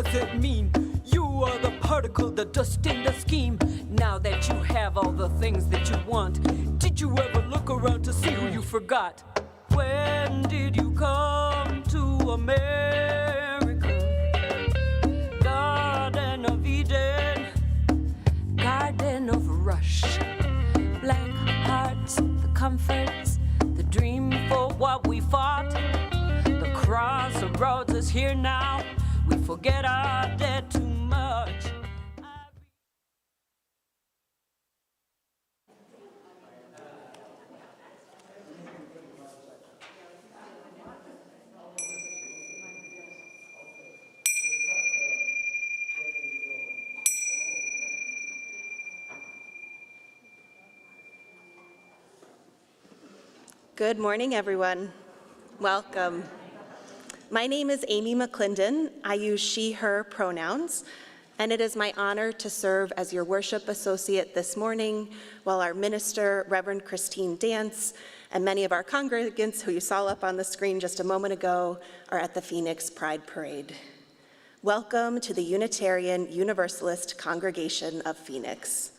does it mean? You are the particle, the dust in the scheme. Now that you have all the things that you want, did you ever look around to see who you forgot? When did you come to America? Garden of Eden, Garden of Rush. Black hearts, the comforts, the dream for what we fought. The crossroads is here now. We forget our debt too much. Good morning, everyone. Welcome. My name is Amy McKlindon. I use she, her pronouns, and it is my honor to serve as your worship associate this morning while our minister, Reverend Christine Dance, and many of our congregants who you saw up on the screen just a moment ago are at the Phoenix Pride Parade. Welcome to the Unitarian Universalist Congregation of Phoenix.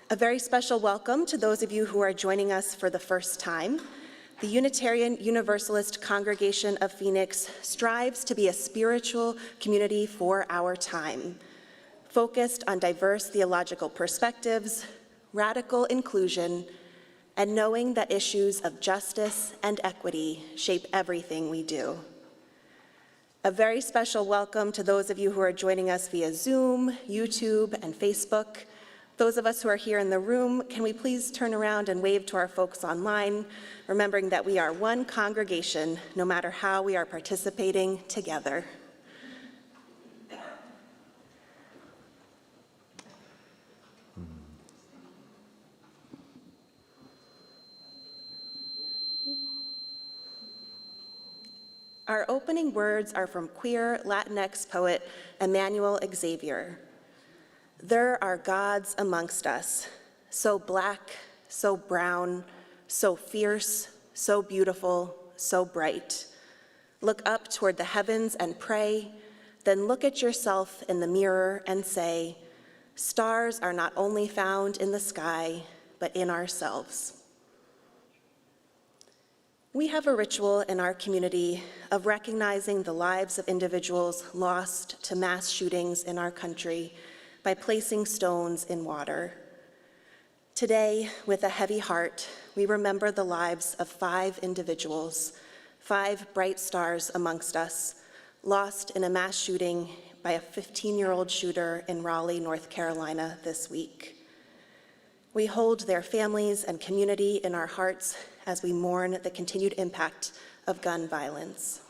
A very special welcome to those of you who are joining us for the first time. The Unitarian Universalist Congregation of Phoenix strives to be a spiritual community for our time, focused on diverse theological perspectives, radical inclusion, and knowing that issues of justice and equity shape everything we do. A very special welcome to those of you who are joining us via Zoom, YouTube, and Facebook. Those of us who are here in the room, can we please turn around and wave to our folks online, remembering that we are one congregation, no matter how we are participating together. Our opening words are from queer Latinx poet Emmanuel Xavier. There are gods amongst us, so black, so brown, so fierce, so beautiful, so bright. Look up toward the heavens and pray, then look at yourself in the mirror and say, stars are not only found in the sky, but in ourselves. We have a ritual in our community of recognizing the lives of individuals lost to mass shootings in our country by placing stones in water. Today, with a heavy heart, we remember the lives of 5 individuals, 5 bright stars amongst us, lost in a mass shooting by a 15-year-old shooter in Raleigh, North Carolina this week. We hold their families and community in our hearts as we mourn the continued impact of gun violence.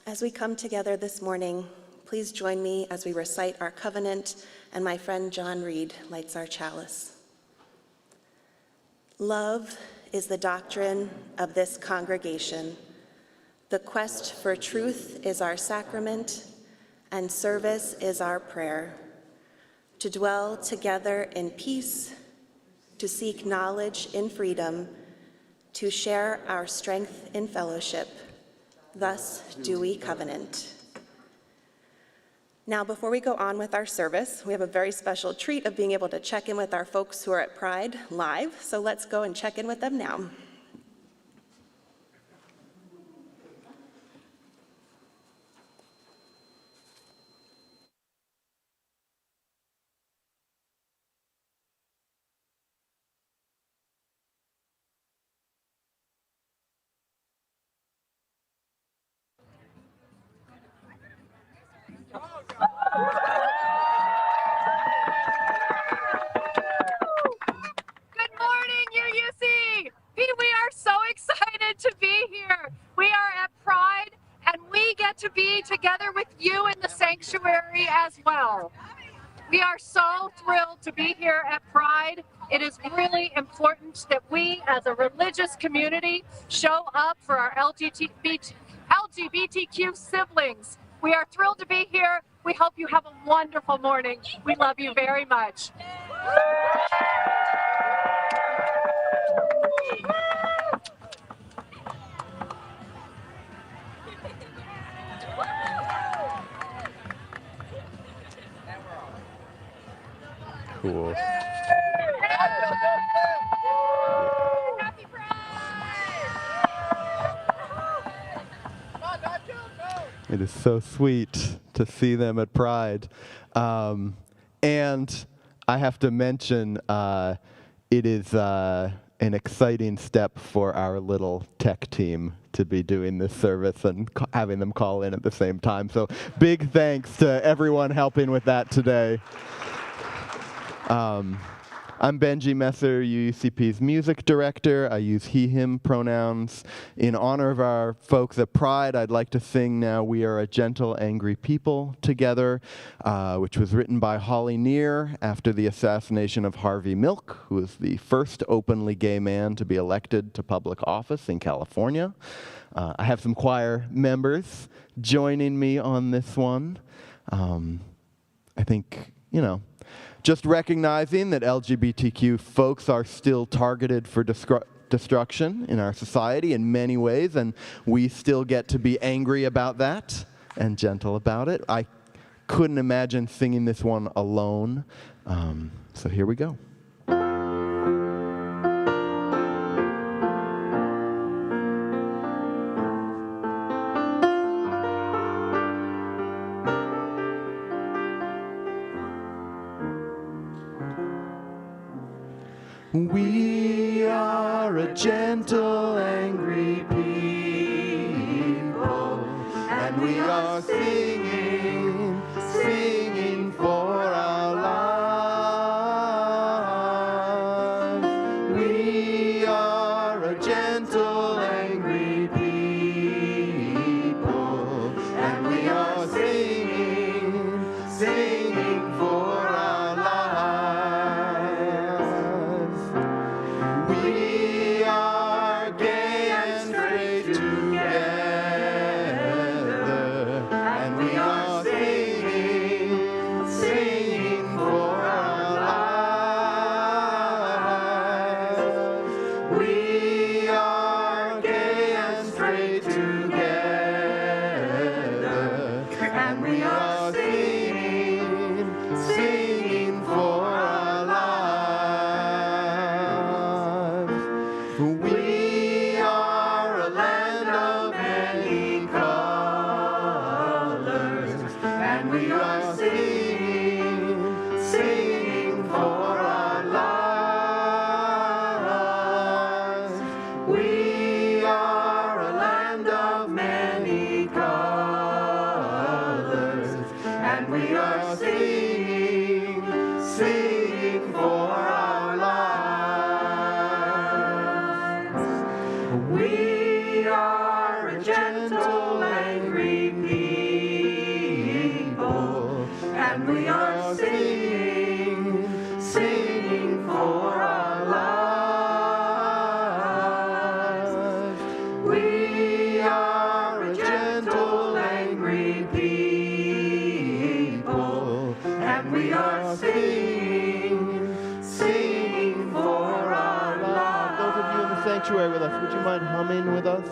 As we come together this morning, please join me as we recite our covenant and my friend John Reed lights our chalice. Love is the doctrine of this congregation. The quest for truth is our sacrament, and service is our prayer. To dwell together in peace, to seek knowledge in freedom, to share our strength in fellowship. Thus do we covenant. Now, before we go on with our service, we have a very special treat of being able to check in with our folks who are at Pride live, so let's go and check in with them now. Good morning, UUCP! Mary as well. We are so thrilled to be here at Pride. It is really important that we as a religious community show up for our LGBTQ siblings. We are thrilled to be here. We hope you have a wonderful morning. We love you very much. Cool. Happy Pride! It is so sweet to see them at Pride. And I have to mention, it is an exciting step for our little tech team to be doing this service and having them call in at the same time. So big thanks to everyone helping with that today. I'm Benji Messer, UUCP's music director. I use he, him pronouns. In honor of our folks at Pride, I'd like to sing now We Are a Gentle, Angry People Together, which was written by Holly Near after the assassination of Harvey Milk, who was the first openly gay man to be elected to public office in California. I have some choir members joining me on this one. I think, just recognizing that LGBTQ folks are still targeted for destruction in our society in many ways, and we still get to be angry about that and gentle about it. I couldn't imagine singing this one alone, so here we go. We are a gentle, angry people, and we are singing, singing for our lives. We are a gentle, angry people, and we are singing, singing for our lives. We are gay and straight together, and we are singing, singing for our lives. We are gay and straight together, and we are singing, singing for our lives. We are a land of many colors, and we are singing, singing for our lives. We are a land of many colors, and we are singing, singing for our lives. We are a gentle, angry people, and we are singing, singing for our lives. We are a gentle, angry people, and we are singing, singing for our lives. Those of you in the sanctuary with us, would you mind humming with us?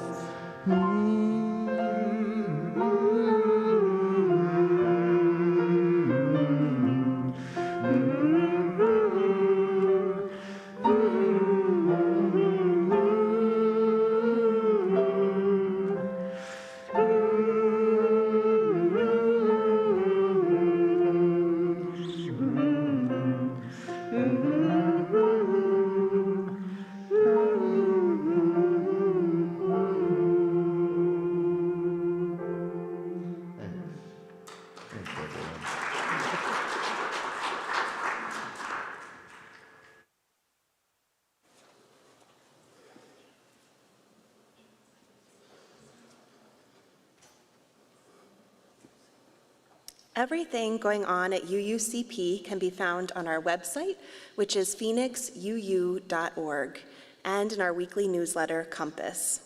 Everything going on at UUCP can be found on our website, which is phoenixuu.org, and in our weekly newsletter, Compass.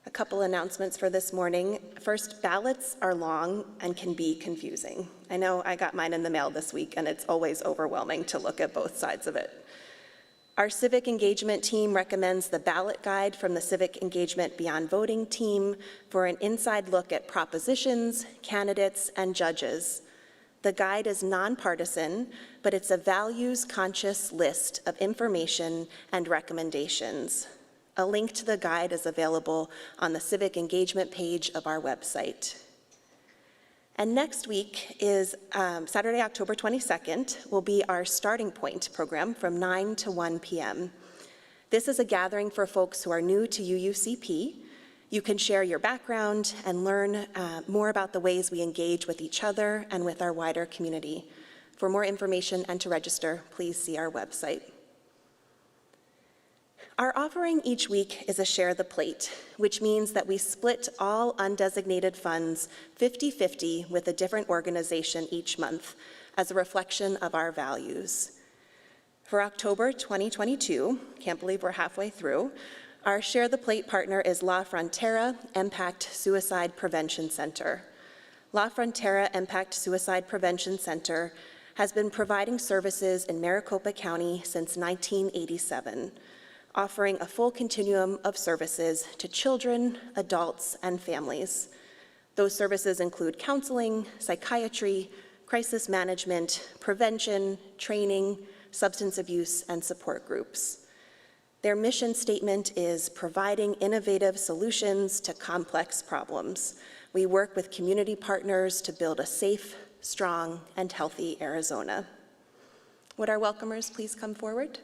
A couple announcements for this morning. First, ballots are long and can be confusing. I know I got mine in the mail this week, and it's always overwhelming to look at both sides of it. Our civic engagement team recommends the ballot guide from the Civic Engagement Beyond Voting team for an inside look at propositions, candidates, and judges. The guide is nonpartisan, but it's a values-conscious list of information and recommendations. A link to the guide is available on the civic engagement page of our website. And next week is Saturday, October 22nd, will be our Starting Point program from 9 to 1 p.m. This is a gathering for folks who are new to UUCP. You can share your background and learn more about the ways we engage with each other and with our wider community. For more information and to register, please see our website. Our offering each week is a Share the Plate, which means that we split all undesignated funds 50-50 with a different organization each month as a reflection of our values. For October 2022, can't believe we're halfway through, our Share the Plate partner is La Frontera Impact Suicide Prevention Center. La Frontera Impact Suicide Prevention Center has been providing services in Maricopa County since 1987. Offering a full continuum of services to children, adults, and families. Those services include counseling, psychiatry, crisis management, prevention, training, substance abuse, and support groups. Their mission statement is providing innovative solutions to complex problems. We work with community partners to build a safe, strong, and healthy Arizona. Would our welcomers please come forward?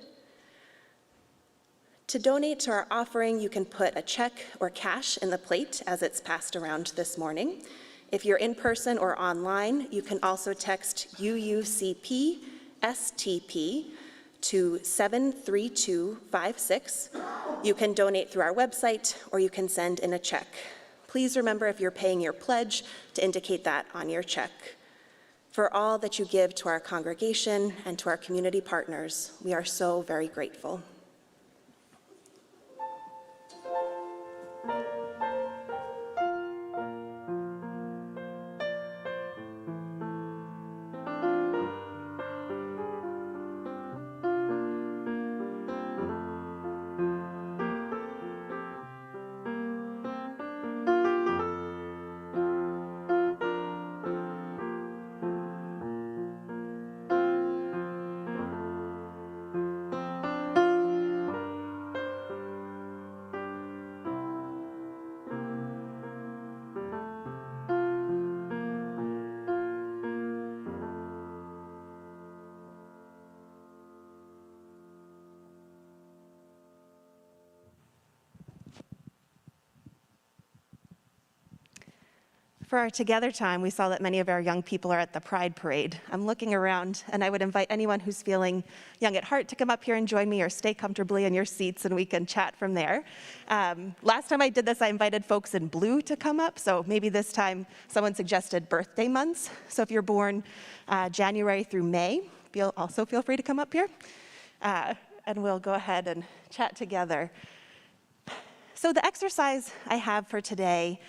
To donate to our offering, you can put a check or cash in the plate as it's passed around this morning. If you're in person or online, you can also text UUCP STP to 73256. You can donate through our website, or you can send in a check. Please remember, if you're paying your pledge, to indicate that on your check. For all that you give to our congregation and to our community partners, we are so very grateful. For our Together time, we saw that many of our young people are at the Pride Parade. I'm looking around, and I would invite anyone who's feeling young at heart to come up here and join me, or stay comfortably in your seats and we can chat from there. Last time I did this, I invited folks in blue to come up, so maybe this time someone suggested birthday months. So if you're born January through May, also feel free to come up here, and we'll go ahead and chat together. So the exercise I have for today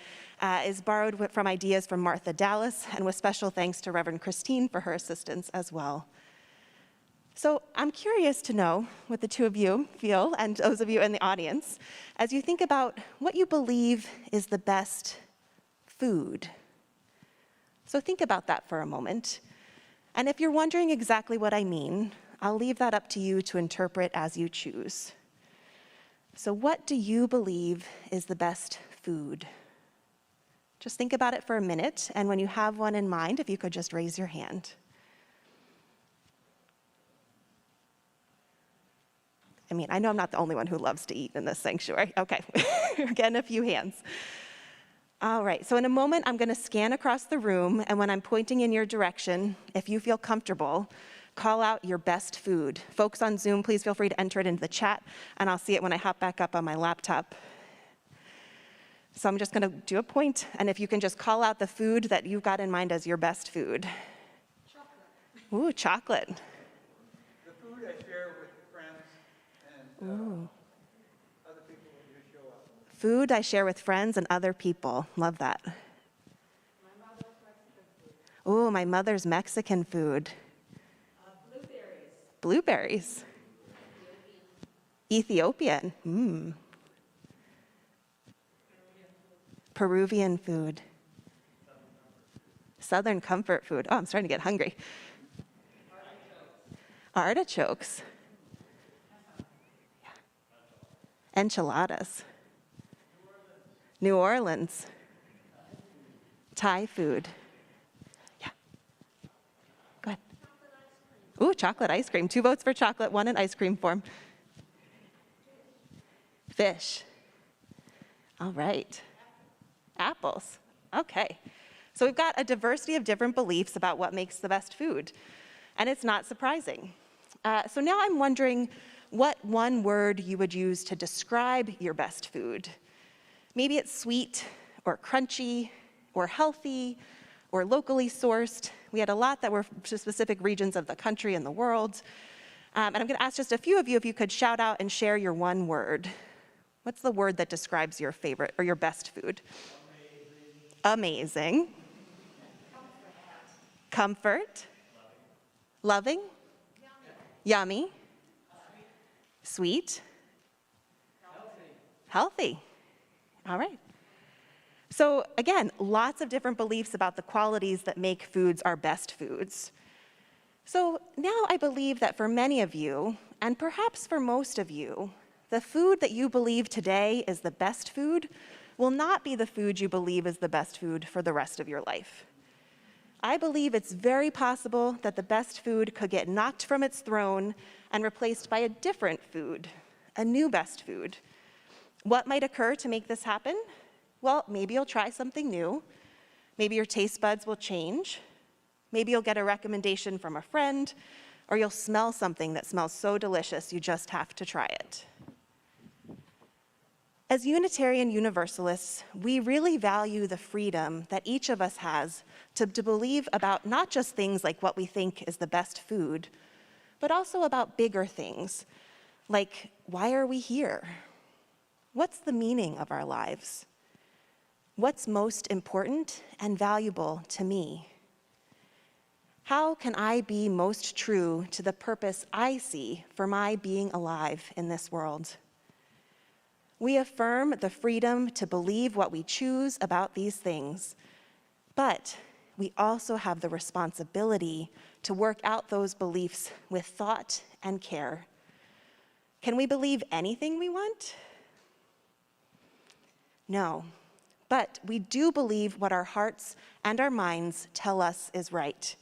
is borrowed from ideas from Martha Dallas, and with special thanks to Reverend Christine for her assistance as well. So I'm curious to know what the two of you feel, and those of you in the audience, as you think about what you believe is the best food. So think about that for a moment. And if you're wondering exactly what I mean, I'll leave that up to you to interpret as you choose. So what do you believe is the best food? Just think about it for a minute, and when you have one in mind, if you could just raise your hand. I mean, I know I'm not the only one who loves to eat in this sanctuary. Okay, we're getting a few hands. All right, so in a moment, I'm gonna scan across the room, and when I'm pointing in your direction, if you feel comfortable, call out your best food. Folks on Zoom, please feel free to enter it into the chat, and I'll see it when I hop back up on my laptop. So I'm just going to do a point, and if you can just call out the food that you've got in mind as your best food. Chocolate. Ooh, chocolate. The food I share with friends and other people who show up. Food I share with friends and other people. Love that. My mother's Mexican food. Ooh, my mother's Mexican food. Blueberries. Blueberries. Ethiopian. Peruvian food. Southern comfort food. Oh, I'm starting to get hungry. Artichokes. Yeah. Enchiladas. New Orleans. Thai food. Yeah. Go ahead. Ooh, chocolate ice cream. 2 votes for chocolate, 1 in ice cream form. Fish. All right. Apples. Okay. So we've got a diversity of different beliefs about what makes the best food, and it's not surprising. So now I'm wondering what one word you would use to describe your best food. Maybe it's sweet, or crunchy, or healthy, or locally sourced. We had a lot that were to specific regions of the country and the world. And I'm going to ask just a few of you if you could shout out and share your one word. What's the word that describes your favorite or your best food? Amazing. Comfort. Loving. Yummy. Sweet. Healthy. All right. So again, lots of different beliefs about the qualities that make foods our best foods. So now I believe that for many of you, and perhaps for most of you, the food that you believe today is the best food will not be the food you believe is the best food for the rest of your life. I believe it's very possible that the best food could get knocked from its throne and replaced by a different food, a new best food. What might occur to make this happen? Well, maybe you'll try something new. Maybe your taste buds will change. Maybe you'll get a recommendation from a friend, or you'll smell something that smells so delicious you just have to try it. As Unitarian Universalists, we really value the freedom that each of us has to believe about not just things like what we think is the best food, but also about bigger things, like why are we here? What's the meaning of our lives? What's most important and valuable to me? How can I be most true to the purpose I see for my being alive in this world? We affirm the freedom to believe what we choose about these things, but we also have the responsibility to work out those beliefs with thought and care. Can we believe anything we want? No, but we do believe what our hearts and our minds tell us is right.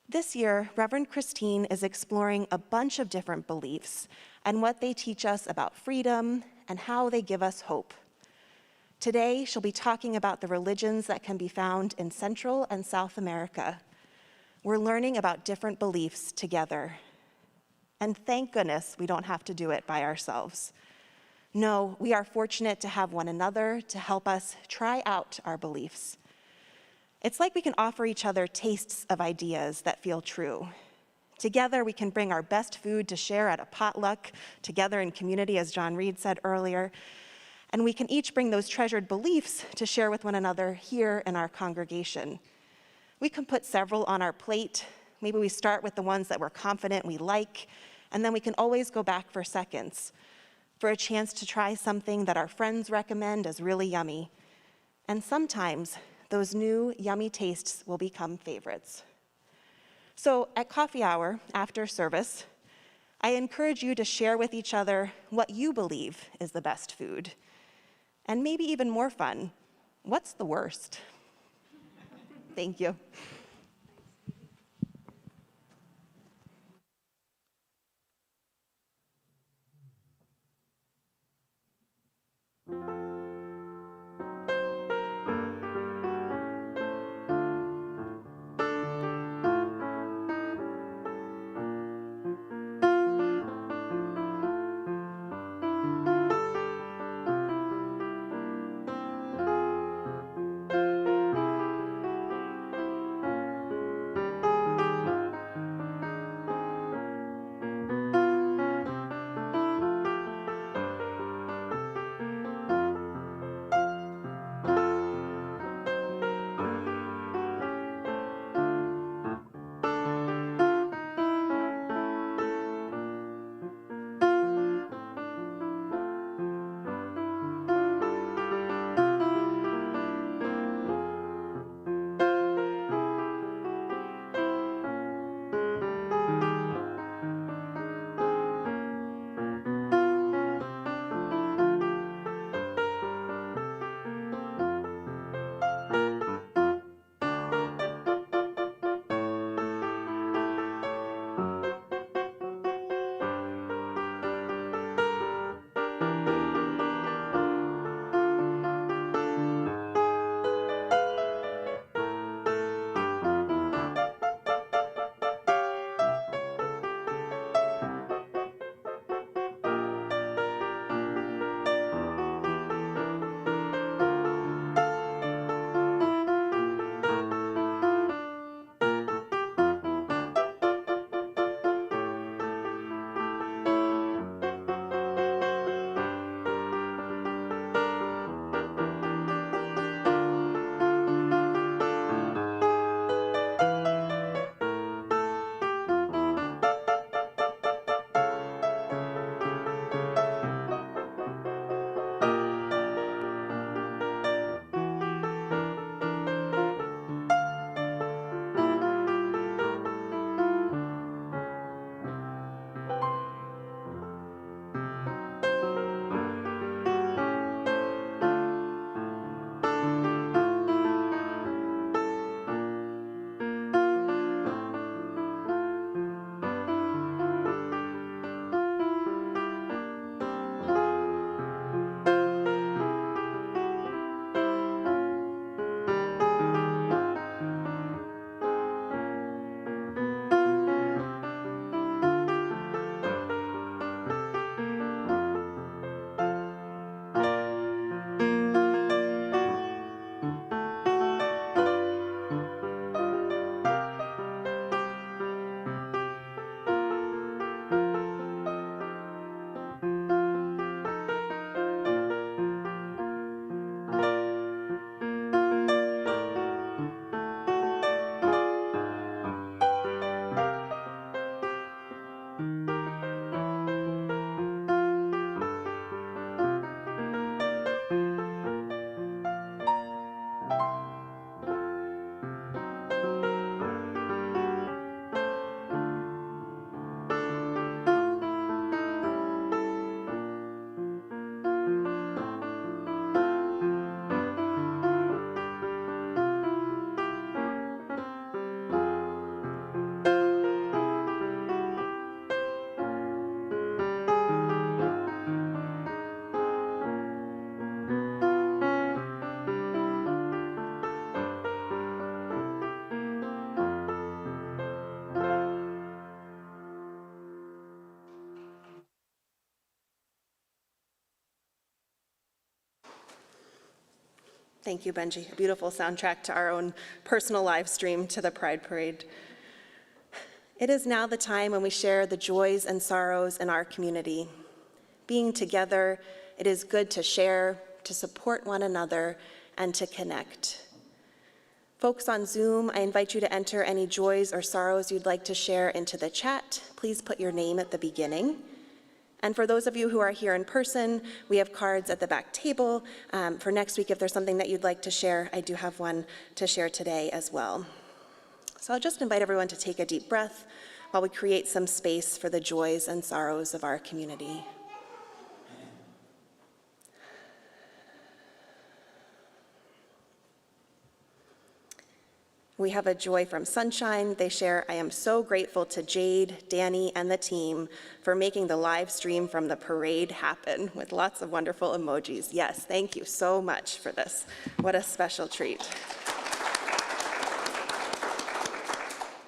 This year, Reverend Christine is exploring a bunch of different beliefs and what they teach us about freedom and how they give us hope. Today, she'll be talking about the religions that can be found in Central and South America. We're learning about different beliefs together. And thank goodness we don't have to do it by ourselves. No, we are fortunate to have one another to help us try out our beliefs. It's like we can offer each other tastes of ideas that feel true. Together, we can bring our best food to share at a potluck, together in community, as John Reed said earlier, and we can each bring those treasured beliefs to share with one another here in our congregation. We can put several on our plate. Maybe we start with the ones that we're confident we like, and then we can always go back for seconds, for a chance to try something that our friends recommend as really yummy. And sometimes, those new yummy tastes will become favorites. So at coffee hour, after service, I encourage you to share with each other what you believe is the best food. And maybe even more fun, what's the worst? Thank you. Thank you, Benji. A beautiful soundtrack to our own personal live stream to the Pride Parade. It is now the time when we share the joys and sorrows in our community. Being together, it is good to share, to support one another, and to connect. Folks on Zoom, I invite you to enter any joys or sorrows you'd like to share into the chat. Please put your name at the beginning. And for those of you who are here in person, we have cards at the back table. For next week, if there's something that you'd like to share, I do have one to share today as well. So I'll just invite everyone to take a deep breath while we create some space for the joys and sorrows of our community. We have a joy from Sunshine. They share, I am so grateful to Jade, Danny, and the team for making the live stream from the parade happen with lots of wonderful emojis. Yes, thank you so much for this. What a special treat.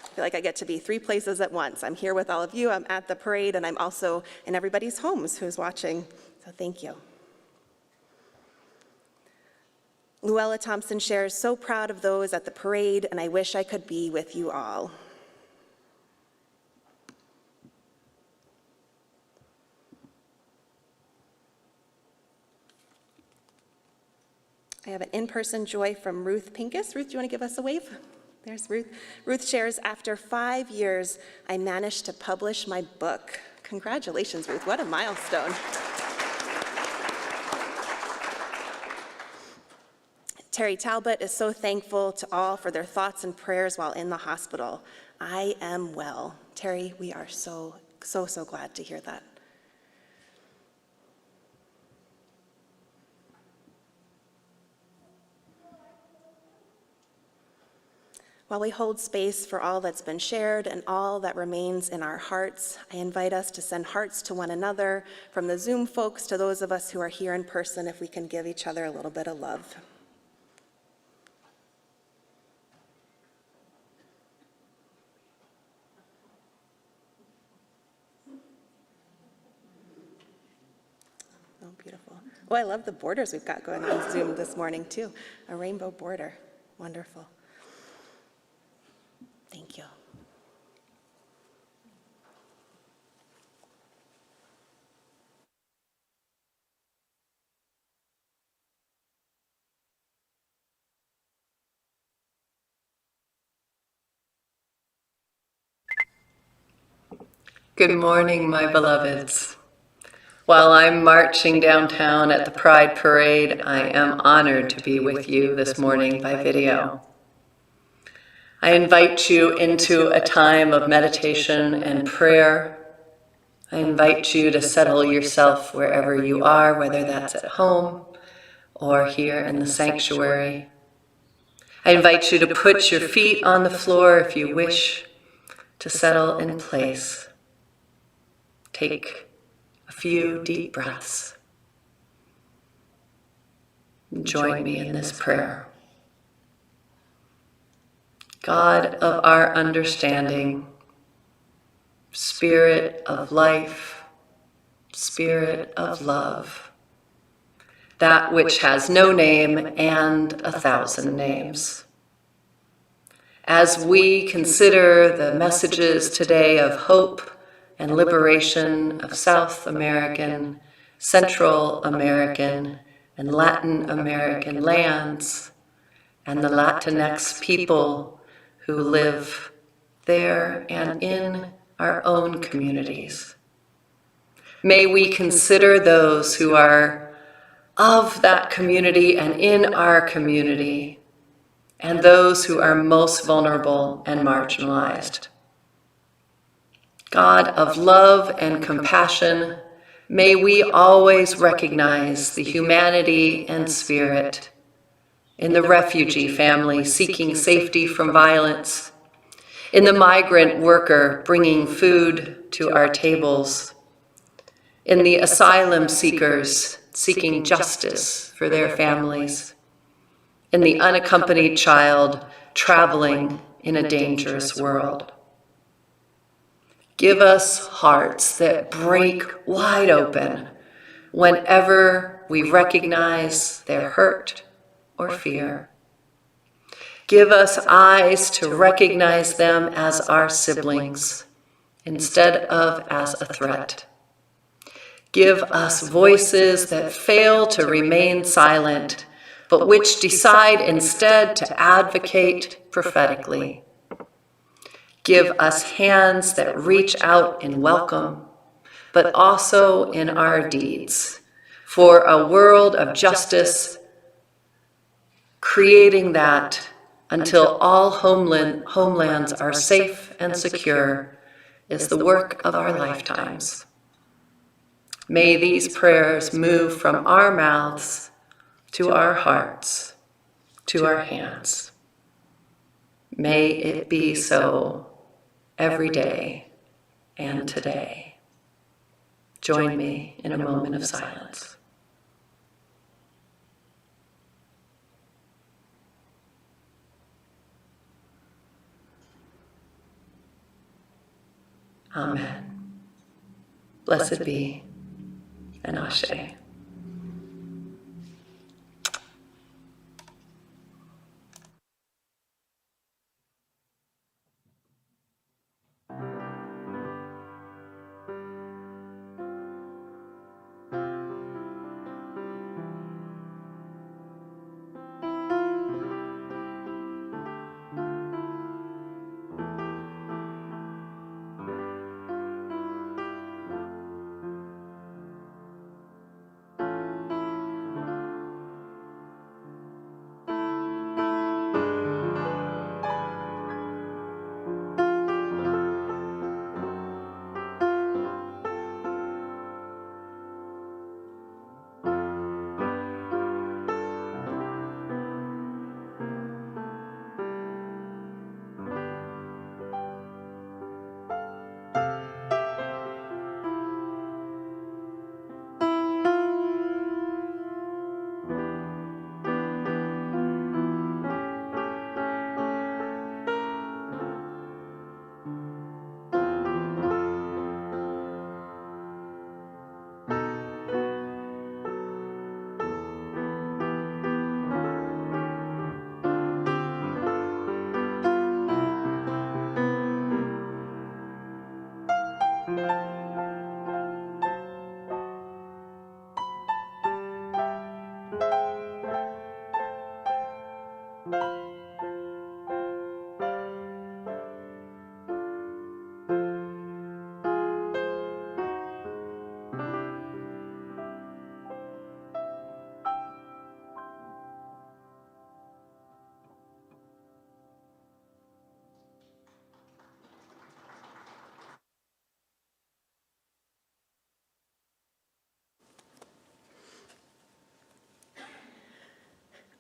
I feel like I get to be 3 places at once. I'm here with all of you, I'm at the parade, and I'm also in everybody's homes who's watching, so thank you. Luella Thompson shares, so proud of those at the parade, and I wish I could be with you all. I have an in-person joy from Ruth Pincus. Ruth, do you want to give us a wave? There's Ruth. Ruth shares, after 5 years, I managed to publish my book. Congratulations, Ruth. What a milestone. Terry Talbot is so thankful to all for their thoughts and prayers while in the hospital. I am well. Terry, we are so glad to hear that. While we hold space for all that's been shared and all that remains in our hearts, I invite us to send hearts to one another, from the Zoom folks to those of us who are here in person, if we can give each other a little bit of love. Oh, beautiful. Oh, I love the borders we've got going on Zoom this morning, too. A rainbow border. Wonderful. Thank you. Good morning, my beloveds. While I'm marching downtown at the Pride Parade, I am honored to be with you this morning by video. I invite you into a time of meditation and prayer. I invite you to settle yourself wherever you are, whether that's at home or here in the sanctuary. I invite you to put your feet on the floor if you wish, to settle in place. Take a few deep breaths. Join me in this prayer. God of our understanding, Spirit of life, Spirit of love, that which has no name and 1,000 names. As we consider the messages today of hope and liberation of South American, Central American, and Latin American lands, and the Latinx people who live there and in our own communities. May we consider those who are of that community and in our community, and those who are most vulnerable and marginalized. God of love and compassion, may we always recognize the humanity and spirit in the refugee family seeking safety from violence, in the migrant worker bringing food to our tables, in the asylum seekers seeking justice for their families, in the unaccompanied child traveling in a dangerous world. Give us hearts that break wide open whenever we recognize their hurt or fear. Give us eyes to recognize them as our siblings instead of as a threat. Give us voices that fail to remain silent, but which decide instead to advocate prophetically. Give us hands that reach out in welcome, but also in our deeds, for a world of justice, creating that until all homelands are safe and secure is the work of our lifetimes. May these prayers move from our mouths to our hearts, to our hands. May it be so every day and today. Join me in a moment of silence. Amen. Blessed be, and Ashe.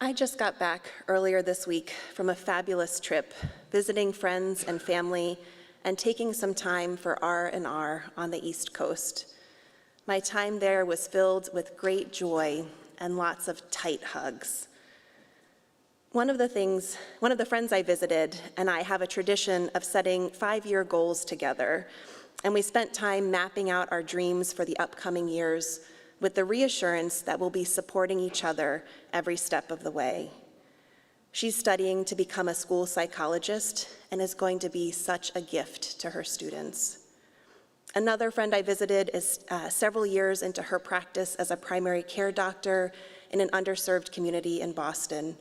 I just got back earlier this week from a fabulous trip, visiting friends and family and taking some time for R&R on the East Coast. My time there was filled with great joy and lots of tight hugs. One of the friends I visited and I have a tradition of setting 5-year goals together, and we spent time mapping out our dreams for the upcoming years with the reassurance that we'll be supporting each other every step of the way. She's studying to become a school psychologist and is going to be such a gift to her students. Another friend I visited is several years into her practice as a primary care doctor in an underserved community in Boston.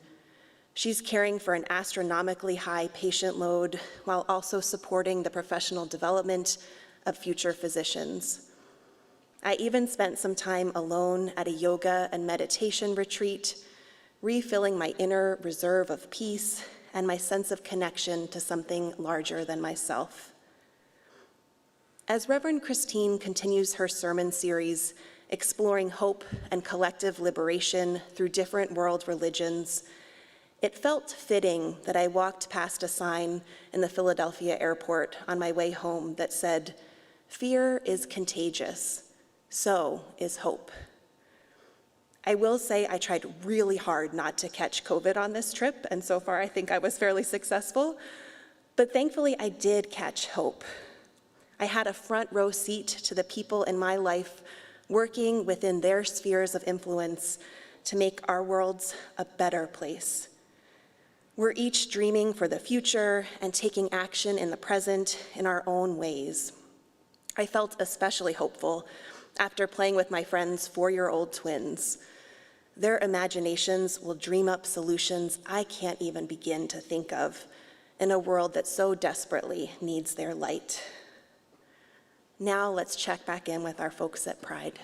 She's caring for an astronomically high patient load while also supporting the professional development of future physicians. I even spent some time alone at a yoga and meditation retreat, refilling my inner reserve of peace and my sense of connection to something larger than myself. As Reverend Christine continues her sermon series, exploring hope and collective liberation through different world religions, it felt fitting that I walked past a sign in the Philadelphia airport on my way home that said, "Fear is contagious. So is hope." I will say I tried really hard not to catch COVID on this trip, and so far I think I was fairly successful. But thankfully I did catch hope. I had a front row seat to the people in my life working within their spheres of influence to make our worlds a better place. We're each dreaming for the future and taking action in the present in our own ways. I felt especially hopeful after playing with my friends' 4-year-old twins. Their imaginations will dream up solutions I can't even begin to think of in a world that so desperately needs their light. Now let's check back in with our folks at Pride.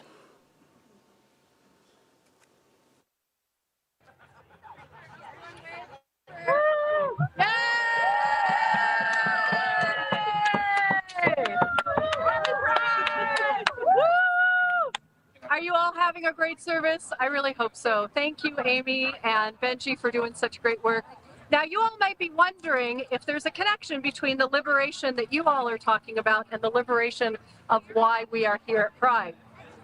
Are you all having a great service? I really hope so. Thank you, Amy and Benji, for doing such great work. Now, you all might be wondering if there's a connection between the liberation that you all are talking about and the liberation of why we are here at Pride.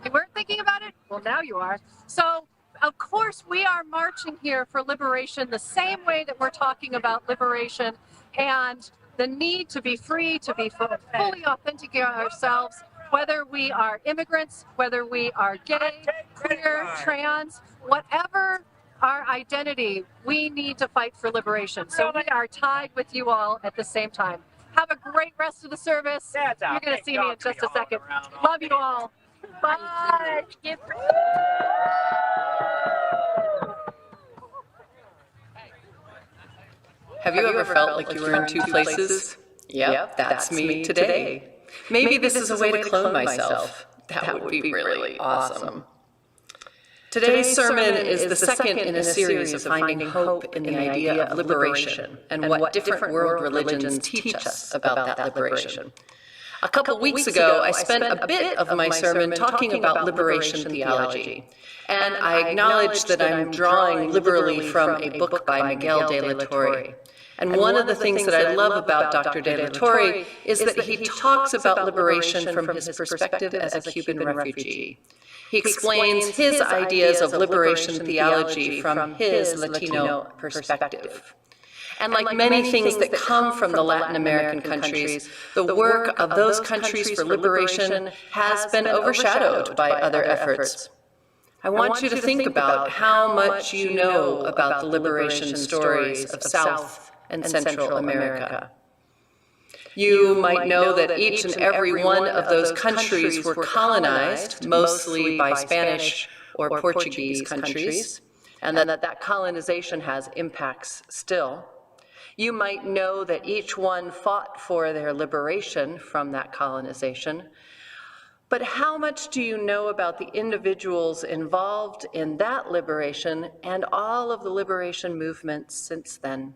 You weren't thinking about it? Well, now you are. So, of course, we are marching here for liberation the same way that we're talking about liberation and the need to be free, to be fully authentic ourselves, whether we are immigrants, whether we are gay, queer, trans, whatever our identity, we need to fight for liberation. So we are tied with you all at the same time. Have a great rest of the service. You're going to see me in just a second. Love you all. Bye. Have you ever felt like you were in two places? Yep, that's me today. Maybe this is a way to clone myself. That would be really awesome. Today's sermon is the second in a series of finding hope in the idea of liberation and what different world religions teach us about that liberation. A couple weeks ago, I spent a bit of my sermon talking about liberation theology. And I acknowledge that I'm drawing liberally from a book by Miguel de la Torre. And one of the things that I love about Dr. de la Torre is that he talks about liberation from his perspective as a Cuban refugee. He explains his ideas of liberation theology from his Latino perspective. And like many things that come from the Latin American countries, the work of those countries for liberation has been overshadowed by other efforts. I want you to think about how much you know about the liberation stories of South and Central America. You might know that each and every one of those countries were colonized, mostly by Spanish or Portuguese countries, and that colonization has impacts still. You might know that each one fought for their liberation from that colonization. But how much do you know about the individuals involved in that liberation and all of the liberation movements since then?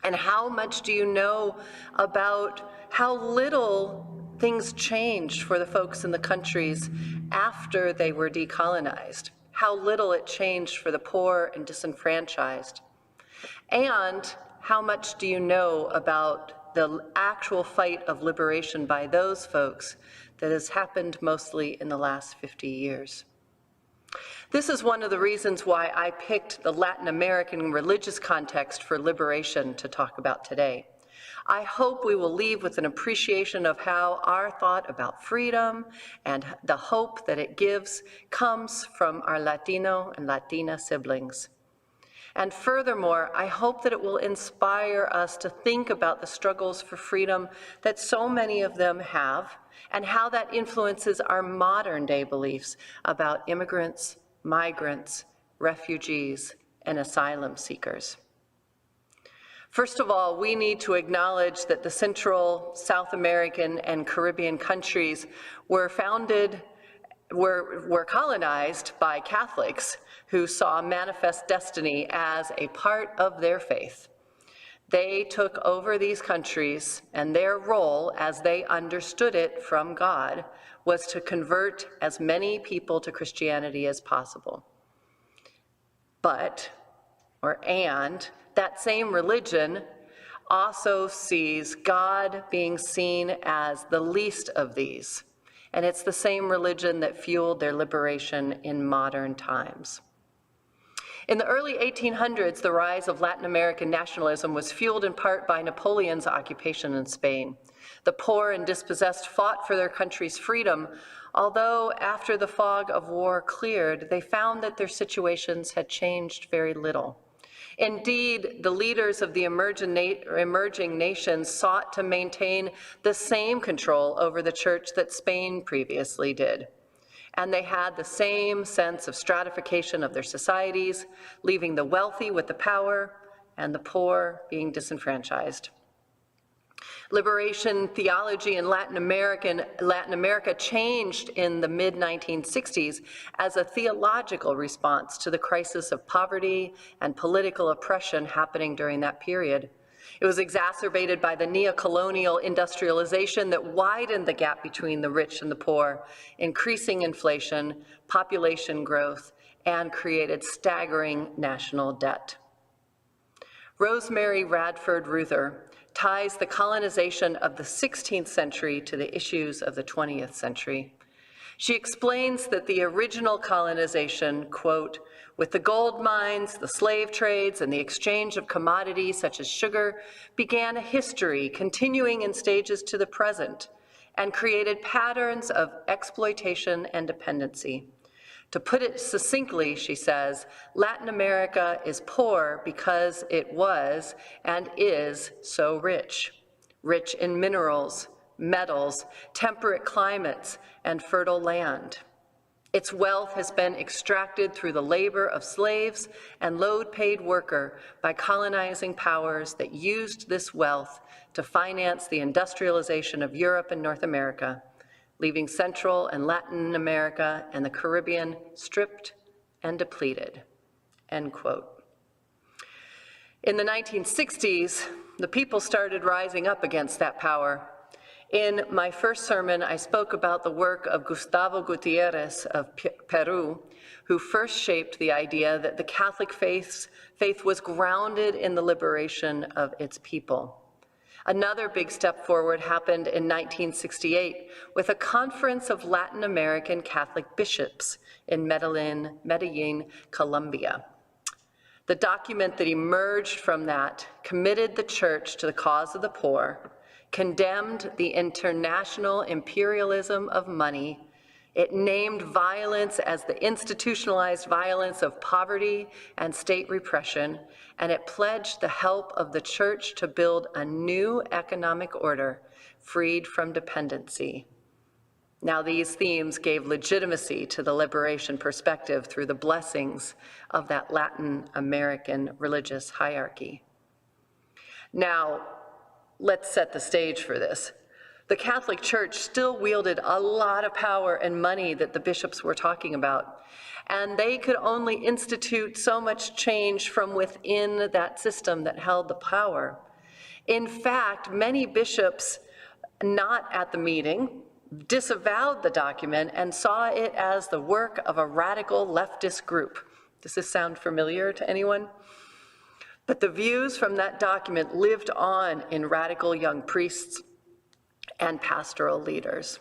And how much do you know about how little things changed for the folks in the countries after they were decolonized? How little it changed for the poor and disenfranchised? And how much do you know about the actual fight of liberation by those folks that has happened mostly in the last 50 years? This is one of the reasons why I picked the Latin American religious context for liberation to talk about today. I hope we will leave with an appreciation of how our thought about freedom and the hope that it gives comes from our Latino and Latina siblings. And furthermore, I hope that it will inspire us to think about the struggles for freedom that so many of them have and how that influences our modern day beliefs about immigrants, migrants, refugees, and asylum seekers. First of all, we need to acknowledge that the Central, South American, and Caribbean countries were colonized by Catholics who saw manifest destiny as a part of their faith. They took over these countries, and their role, as they understood it from God, was to convert as many people to Christianity as possible. And that same religion also sees God being seen as the least of these. And it's the same religion that fueled their liberation in modern times. In the early 1800s, the rise of Latin American nationalism was fueled in part by Napoleon's occupation in Spain. The poor and dispossessed fought for their country's freedom, although after the fog of war cleared, they found that their situations had changed very little. Indeed, the leaders of the emerging nations sought to maintain the same control over the church that Spain previously did. And they had the same sense of stratification of their societies, leaving the wealthy with the power and the poor being disenfranchised. Liberation theology in Latin America changed in the mid-1960s as a theological response to the crisis of poverty and political oppression happening during that period. It was exacerbated by the neo-colonial industrialization that widened the gap between the rich and the poor, increasing inflation, population growth, and created staggering national debt. Rosemary Radford Ruther ties the colonization of the 16th century to the issues of the 20th century. She explains that the original colonization, quote, with the gold mines, the slave trades, and the exchange of commodities such as sugar, began a history continuing in stages to the present and created patterns of exploitation and dependency. To put it succinctly, she says, Latin America is poor because it was and is so rich. Rich in minerals, metals, temperate climates, and fertile land. Its wealth has been extracted through the labor of slaves and low-paid worker by colonizing powers that used this wealth to finance the industrialization of Europe and North America, leaving Central and Latin America and the Caribbean stripped and depleted, end quote. In the 1960s, the people started rising up against that power. In my first sermon, I spoke about the work of Gustavo Gutierrez of Peru, who first shaped the idea that the Catholic faith was grounded in the liberation of its people. Another big step forward happened in 1968 with a conference of Latin American Catholic bishops in Medellin, Colombia. The document that emerged from that committed the church to the cause of the poor, condemned the international imperialism of money. It named violence as the institutionalized violence of poverty and state repression, and it pledged the help of the church to build a new economic order freed from dependency. Now, these themes gave legitimacy to the liberation perspective through the blessings of that Latin American religious hierarchy. Now, let's set the stage for this. The Catholic Church still wielded a lot of power and money that the bishops were talking about, and they could only institute so much change from within that system that held the power. In fact, many bishops not at the meeting disavowed the document and saw it as the work of a radical leftist group. Does this sound familiar to anyone? But the views from that document lived on in radical young priests and pastoral leaders.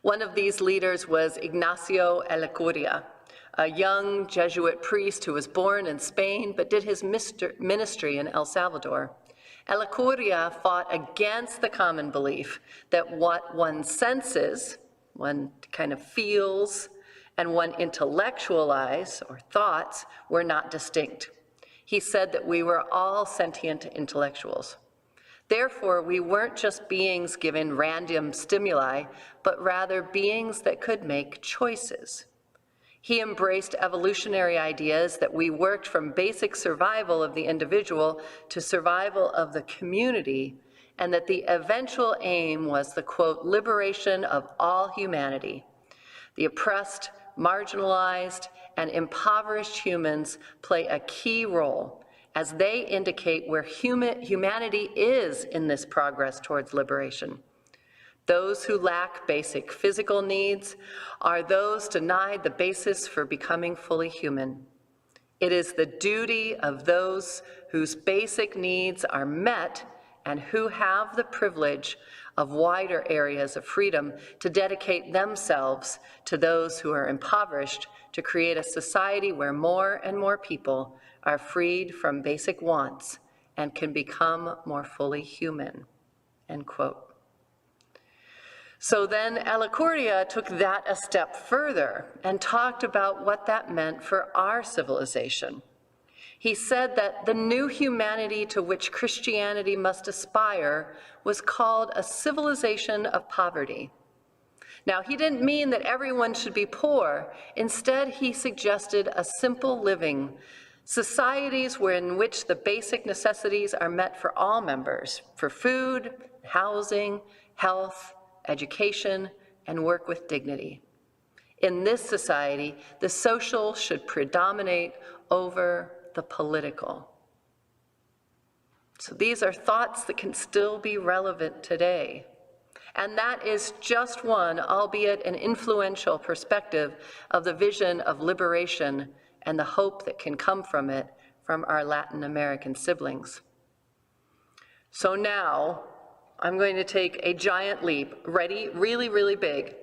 One of these leaders was Ignacio Ellacuria, a young Jesuit priest who was born in Spain but did his ministry in El Salvador. Ellacuria fought against the common belief that what one senses, one kind of feels, and one intellectualizes or thoughts were not distinct. He said that we were all sentient intellectuals. Therefore, we weren't just beings given random stimuli, but rather beings that could make choices. He embraced evolutionary ideas that we worked from basic survival of the individual to survival of the community, and that the eventual aim was the, quote, liberation of all humanity. The oppressed, marginalized, and impoverished humans play a key role as they indicate where humanity is in this progress towards liberation. Those who lack basic physical needs are those denied the basis for becoming fully human. It is the duty of those whose basic needs are met and who have the privilege of wider areas of freedom to dedicate themselves to those who are impoverished to create a society where more and more people are freed from basic wants and can become more fully human, end quote. So then Alacordia took that a step further and talked about what that meant for our civilization. He said that the new humanity to which Christianity must aspire was called a civilization of poverty. Now, he didn't mean that everyone should be poor. Instead, he suggested a simple living, societies in which the basic necessities are met for all members, for food, housing, health, education, and work with dignity. In this society, the social should predominate over the political. So these are thoughts that can still be relevant today. And that is just one, albeit an influential perspective of the vision of liberation and the hope that can come from it from our Latin American siblings. So now, I'm going to take a giant leap, ready, really, really big,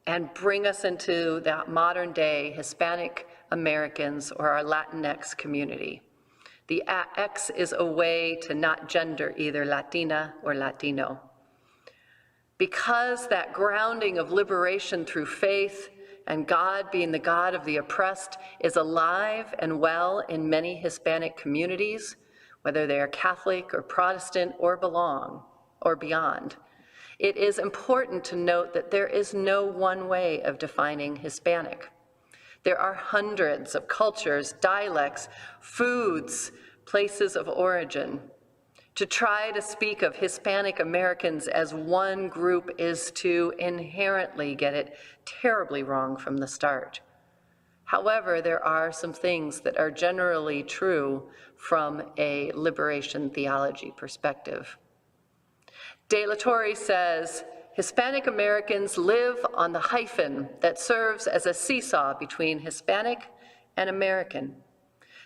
and bring us into that modern day Hispanic Americans or our Latinx community. The X is a way to not gender either Latina or Latino. Because that grounding of liberation through faith and God being the God of the oppressed is alive and well in many Hispanic communities, whether they are Catholic or Protestant or beyond, it is important to note that there is no one way of defining Hispanic. There are hundreds of cultures, dialects, foods, places of origin. To try to speak of Hispanic Americans as one group is to inherently get it terribly wrong from the start. However, there are some things that are generally true from a liberation theology perspective. De La Torre says, Hispanic Americans live on the hyphen that serves as a seesaw between Hispanic and American.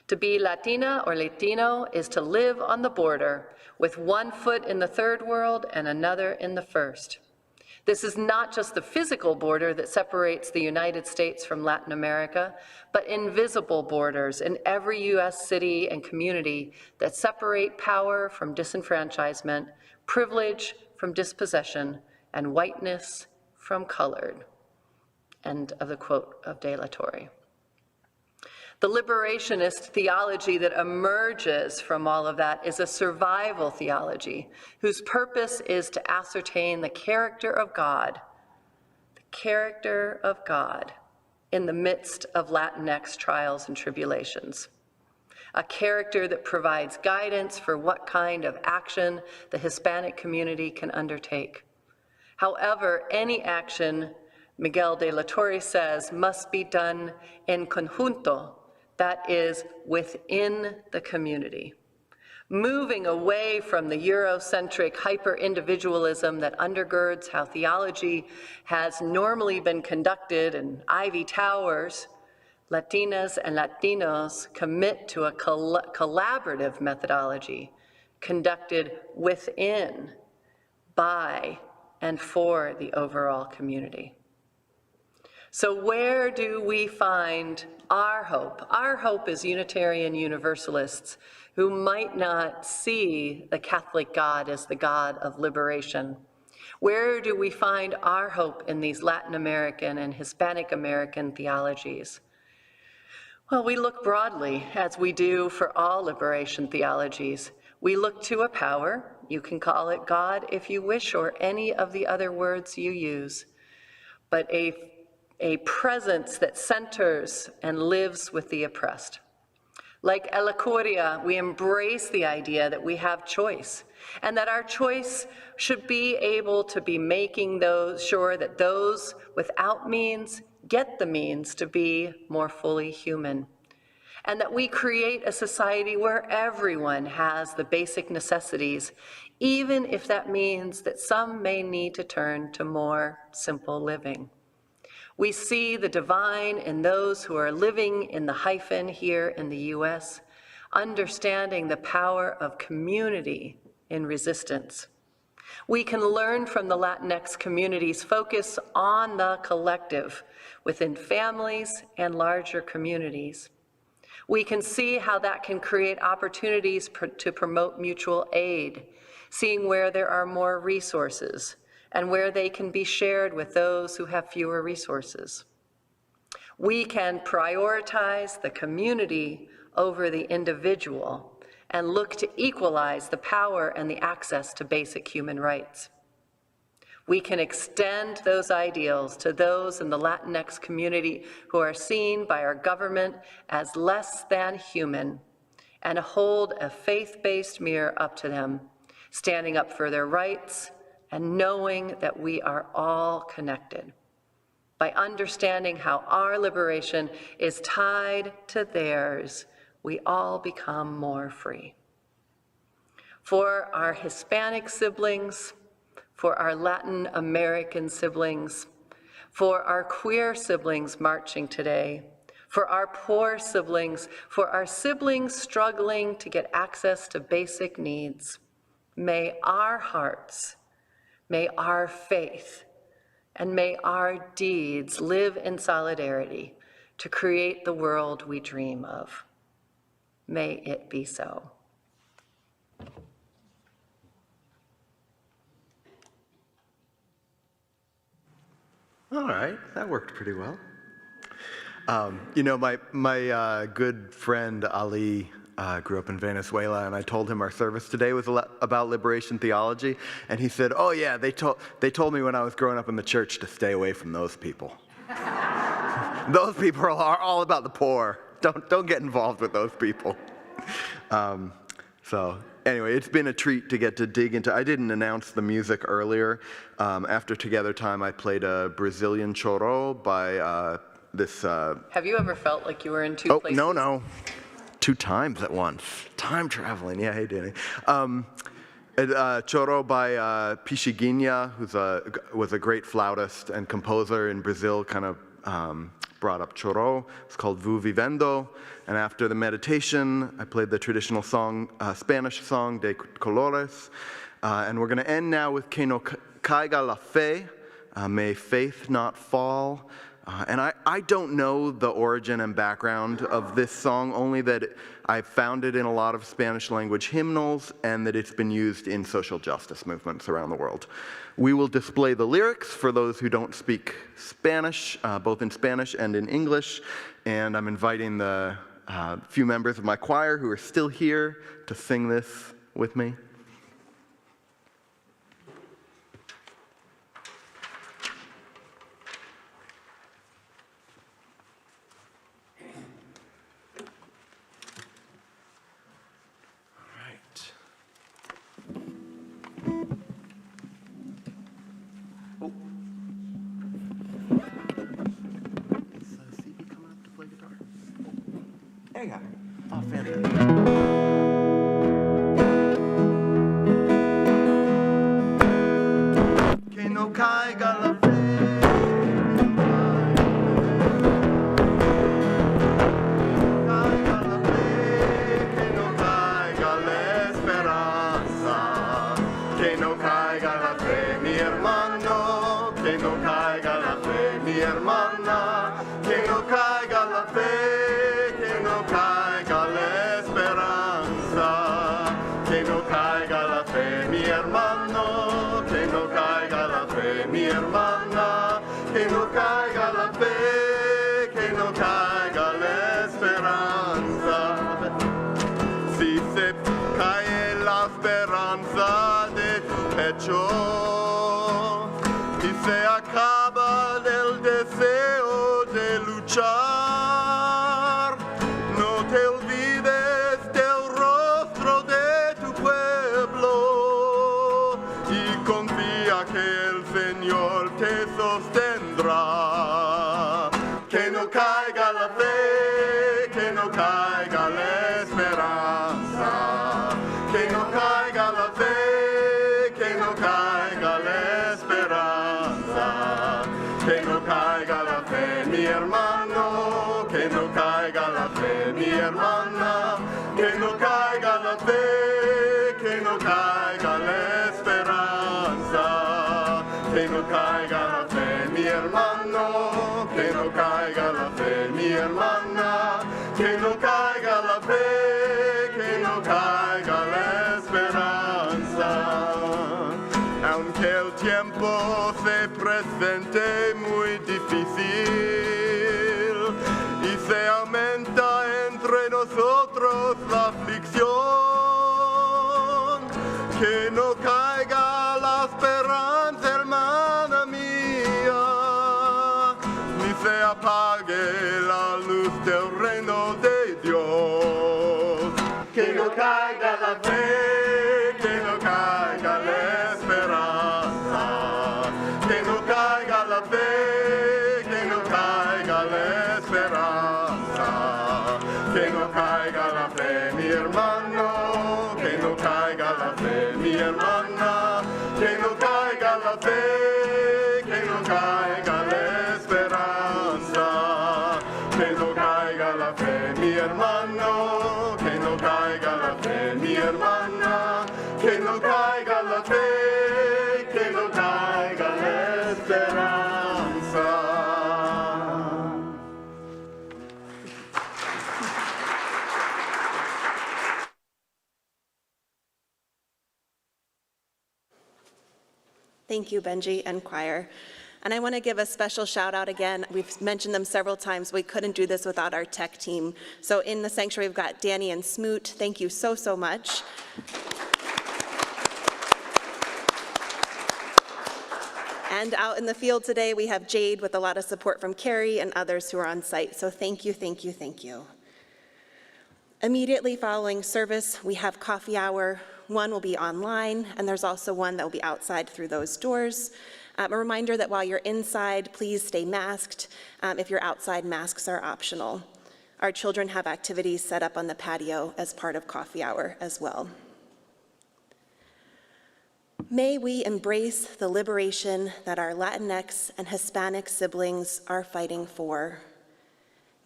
To be Latina or Latino is to live on the border with one foot in the third world and another in the first. This is not just the physical border that separates the United States from Latin America, but invisible borders in every US city and community that separate power from disenfranchisement, privilege from dispossession, and whiteness from colored. End of the quote of De La Torre. The liberationist theology that emerges from all of that is a survival theology whose purpose is to ascertain the character of God in the midst of Latinx trials and tribulations. A character that provides guidance for what kind of action the Hispanic community can undertake. However, any action, Miguel de la Torre says, must be done en conjunto, that is, within the community. Moving away from the Eurocentric hyper-individualism that undergirds how theology has normally been conducted in ivy towers, Latinas and Latinos commit to a collaborative methodology conducted within, by, and for the overall community. So where do we find our hope? Our hope is Unitarian Universalists who might not see the Catholic God as the God of liberation. Where do we find our hope in these Latin American and Hispanic American theologies? Well, we look broadly, as we do for all liberation theologies. We look to a power, you can call it God if you wish, or any of the other words you use, but a presence that centers and lives with the oppressed. Like Alacordia, we embrace the idea that we have choice, and that our choice should be able to be making sure that those without means get the means to be more fully human, and that we create a society where everyone has the basic necessities, even if that means that some may need to turn to more simple living. We see the divine in those who are living in the hyphen here in the US, understanding the power of community in resistance. We can learn from the Latinx community's focus on the collective within families and larger communities. We can see how that can create opportunities to promote mutual aid, seeing where there are more resources, and where they can be shared with those who have fewer resources. We can prioritize the community over the individual and look to equalize the power and the access to basic human rights. We can extend those ideals to those in the Latinx community who are seen by our government as less than human, and hold a faith-based mirror up to them, standing up for their rights and knowing that we are all connected. By understanding how our liberation is tied to theirs, we all become more free. For our Hispanic siblings, for our Latin American siblings, for our queer siblings marching today, for our poor siblings, for our siblings struggling to get access to basic needs, may our hearts, may our faith, and may our deeds live in solidarity to create the world we dream of. May it be so. All right, that worked pretty well. You know, my good friend Ali grew up in Venezuela, and I told him our service today was about liberation theology, and he said, "Oh yeah, they told me when I was growing up in the church to stay away from those people. Those people are all about the poor. Don't get involved with those people." So anyway, it's been a treat to get to dig into. I didn't announce the music earlier. After Together Time, I played a Brazilian choro by this. Have you ever felt like you were in two places? No. 2 times at once. Time traveling. Yeah, hey, Danny. Choro by Pixinguinha, who was a great flautist and composer in Brazil, kind of brought up choro. It's called Vu Vivendo. And after the meditation, I played the traditional song, Spanish song, De Colores. And we're going to end now with Que no caiga la fe, May Faith Not Fall. And I don't know the origin and background of this song, only that I found it in a lot of Spanish language hymnals and that it's been used in social justice movements around the world. We will display the lyrics for those who don't speak Spanish, both in Spanish and in English. And I'm inviting the few members of my choir who are still here to sing this with me. Y se acaba del deseo de luchar. No te olvides del rostro de tu pueblo y confía que el Señor te sostendrá. Que no caiga la fe, que no caiga la esperanza, que no caiga la fe. Que no caiga la esperanza, que no caiga la fe, mi hermano, que no caiga la fe, mi hermana, que no caiga la fe, que no caiga la esperanza, que no caiga la fe, mi hermano, que no caiga la fe, mi hermana, que no caiga la fe, que no caiga la esperanza. Aunque el tiempo apague la luz del reino de Dios. Que no caiga la fe, que no caiga la esperanza, que no caiga la fe, que no caiga la esperanza, que no caiga la fe, mi hermano, que no caiga la fe, mi hermana, que no caiga la fe, que no caiga la esperanza, que no caiga la fe, mi hermano, que no caiga la fe, mi hermana, que no caiga la fe, que no caiga la esperanza. Thank you, Benji and choir. And I want to give a special shout out again. We've mentioned them several times. We couldn't do this without our tech team. So in the sanctuary, we've got Danny and Smoot. Thank you so, so much. And out in the field today, we have Jade with a lot of support from Carrie and others who are on site. So thank you, thank you, thank you. Immediately following service, we have coffee hour. One will be online, and there's also one that will be outside through those doors. A reminder that while you're inside, please stay masked. If you're outside, masks are optional. Our children have activities set up on the patio as part of coffee hour as well. May we embrace the liberation that our Latinx and Hispanic siblings are fighting for.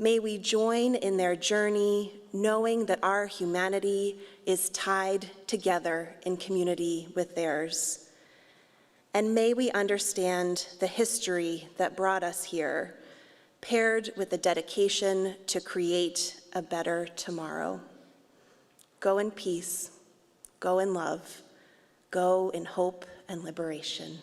May we join in their journey, knowing that our humanity is tied together in community with theirs. And may we understand the history that brought us here, paired with the dedication to create a better tomorrow. Go in peace, go in love, go in hope and liberation.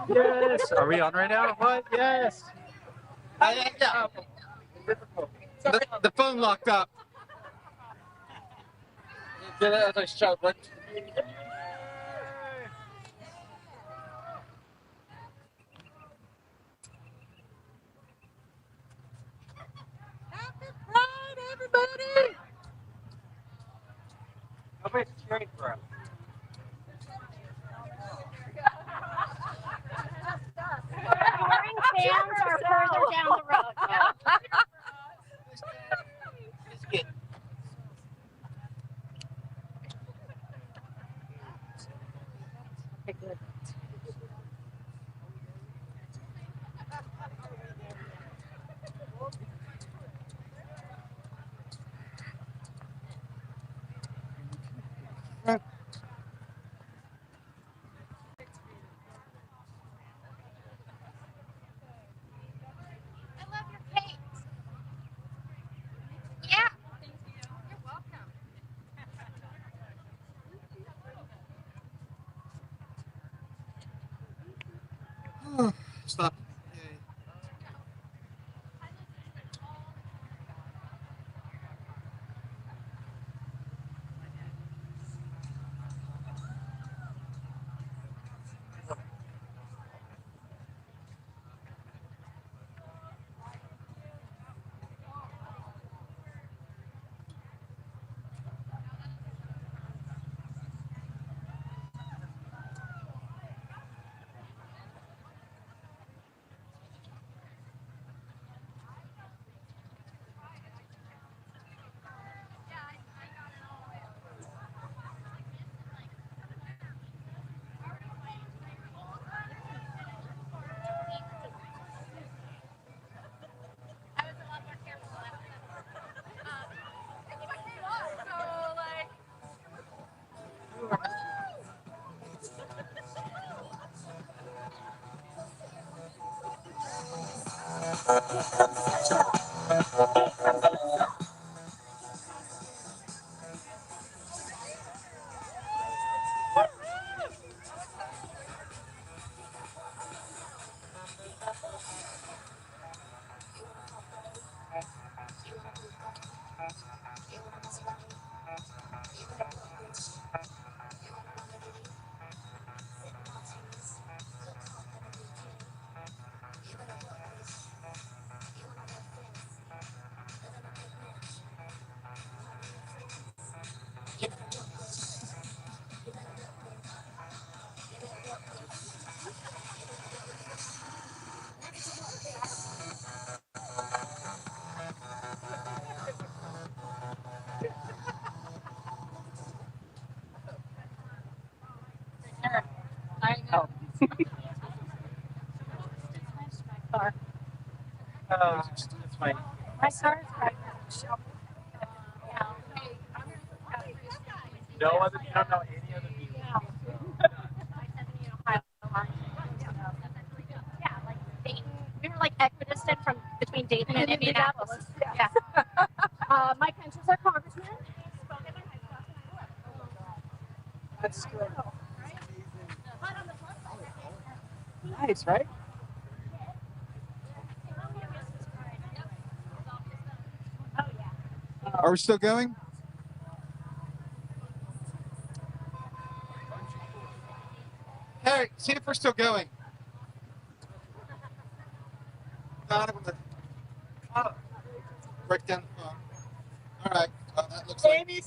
Yes. Are we on right now? What? Yes. Yeah. The phone locked up. Get it as I shout. What? Happy Pride, everybody! Nobody's cheering for us. Boring fans are further down the road. I love your cake. Yeah. Thank you. You're welcome. Stop. I know. It's fine. My car's right. No other, you don't know any other people. Yeah, like Dayton. We were like equidistant from between Dayton and Indianapolis. Yeah. Mike Pence is our congressman. That's good. Nice, right? Are we still going? Hey, see if we're still going. Donna with the break down the phone. All right, that looks like.